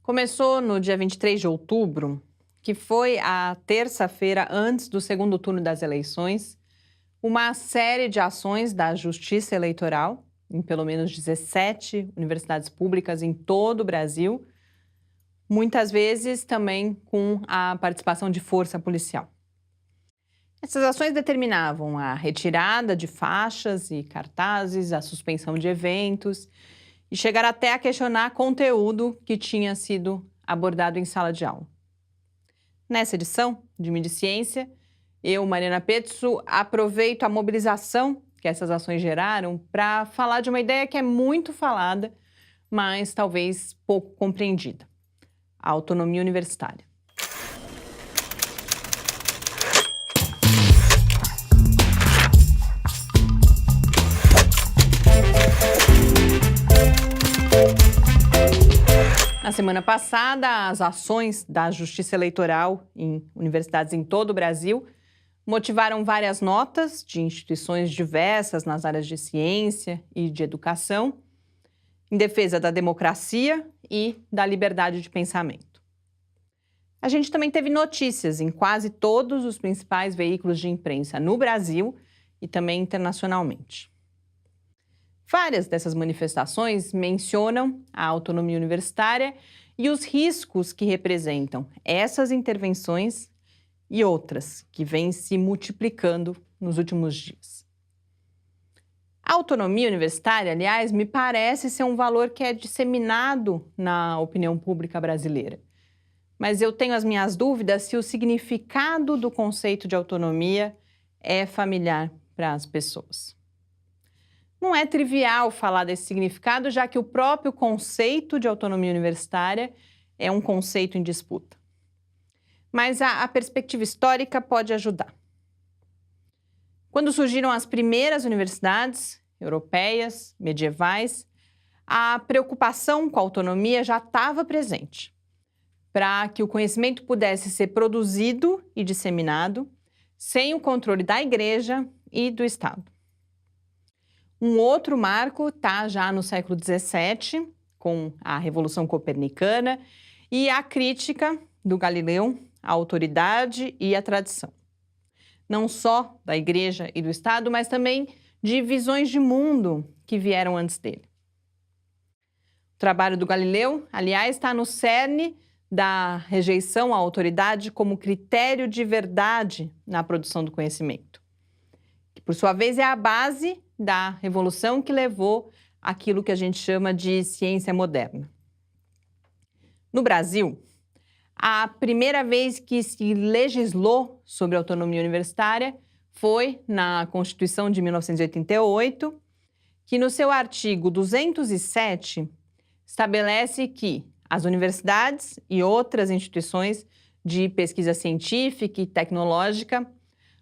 Começou no dia 23 de outubro, que foi a terça-feira antes do segundo turno das eleições, uma série de ações da Justiça Eleitoral, em pelo menos 17 universidades públicas em todo o Brasil, muitas vezes também com a participação de força policial. Essas ações determinavam a retirada de faixas e cartazes, a suspensão de eventos e chegaram até a questionar conteúdo que tinha sido abordado em sala de aula. Nessa edição de Mídia e Ciência, eu, Mariana Petzo, aproveito a mobilização que essas ações geraram para falar de uma ideia que é muito falada, mas talvez pouco compreendida: a autonomia universitária. Na semana passada, as ações da Justiça Eleitoral em universidades em todo o Brasil motivaram várias notas de instituições diversas nas áreas de ciência e de educação, em defesa da democracia e da liberdade de pensamento. A gente também teve notícias em quase todos os principais veículos de imprensa no Brasil e também internacionalmente. Várias dessas manifestações mencionam a autonomia universitária e os riscos que representam essas intervenções e outras que vêm se multiplicando nos últimos dias. A autonomia universitária, aliás, me parece ser um valor que é disseminado na opinião pública brasileira. Mas eu tenho as minhas dúvidas se o significado do conceito de autonomia é familiar para as pessoas. Não é trivial falar desse significado, já que o próprio conceito de autonomia universitária é um conceito em disputa. Mas a perspectiva histórica pode ajudar. Quando surgiram as primeiras universidades europeias, medievais, a preocupação com a autonomia já estava presente, para que o conhecimento pudesse ser produzido e disseminado sem o controle da Igreja e do Estado. Um outro marco está já no século XVII, com a Revolução Copernicana e a crítica do Galileu à autoridade e à tradição. Não só da Igreja e do Estado, mas também de visões de mundo que vieram antes dele. O trabalho do Galileu, aliás, está no cerne da rejeição à autoridade como critério de verdade na produção do conhecimento, que, por sua vez, é a base da revolução que levou àquilo que a gente chama de ciência moderna. No Brasil, a primeira vez que se legislou sobre autonomia universitária foi na Constituição de 1988, que no seu artigo 207 estabelece que as universidades e outras instituições de pesquisa científica e tecnológica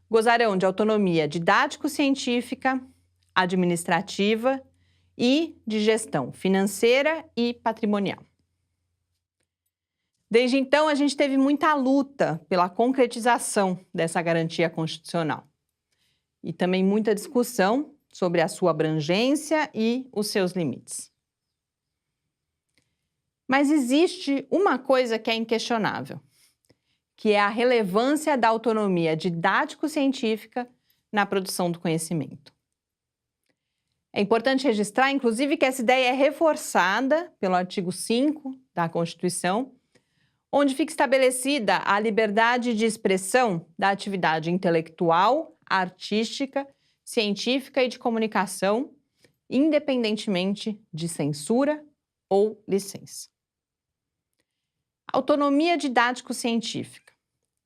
gozarão de autonomia didático-científica, administrativa e de gestão financeira e patrimonial. Desde então, a gente teve muita luta pela concretização dessa garantia constitucional e também muita discussão sobre a sua abrangência e os seus limites. Mas existe uma coisa que é inquestionável, que é a relevância da autonomia didático-científica na produção do conhecimento. É importante registrar, inclusive, que essa ideia é reforçada pelo artigo 5 da Constituição, onde fica estabelecida a liberdade de expressão da atividade intelectual, artística, científica e de comunicação, independentemente de censura ou licença. Autonomia didático-científica,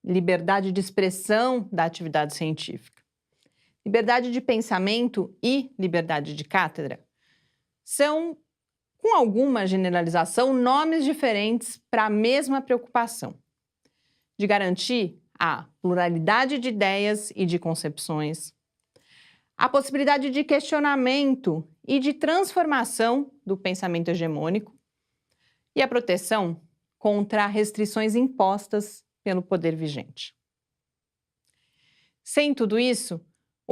liberdade de expressão da atividade científica, liberdade de pensamento e liberdade de cátedra são, com alguma generalização, nomes diferentes para a mesma preocupação de garantir a pluralidade de ideias e de concepções, a possibilidade de questionamento e de transformação do pensamento hegemônico e a proteção contra restrições impostas pelo poder vigente. Sem tudo isso,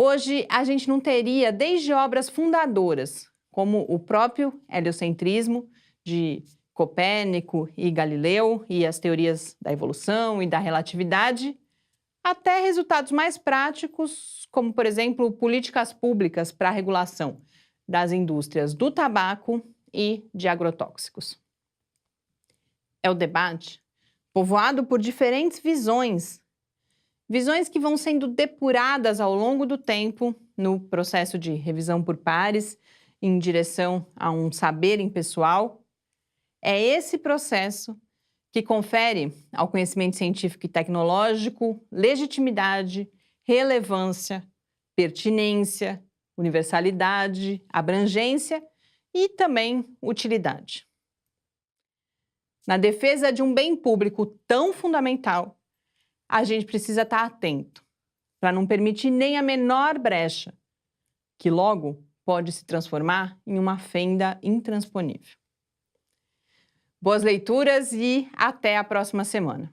hoje a gente não teria, desde obras fundadoras, como o próprio heliocentrismo, de Copérnico e Galileu e as teorias da evolução e da relatividade, até resultados mais práticos, como, por exemplo, políticas públicas para a regulação das indústrias do tabaco e de agrotóxicos. É o debate povoado por diferentes visões que vão sendo depuradas ao longo do tempo no processo de revisão por pares, em direção a um saber impessoal. É esse processo que confere ao conhecimento científico e tecnológico legitimidade, relevância, pertinência, universalidade, abrangência e também utilidade. Na defesa de um bem público tão fundamental, a gente precisa estar atento para não permitir nem a menor brecha, que logo pode se transformar em uma fenda intransponível. Boas leituras e até a próxima semana.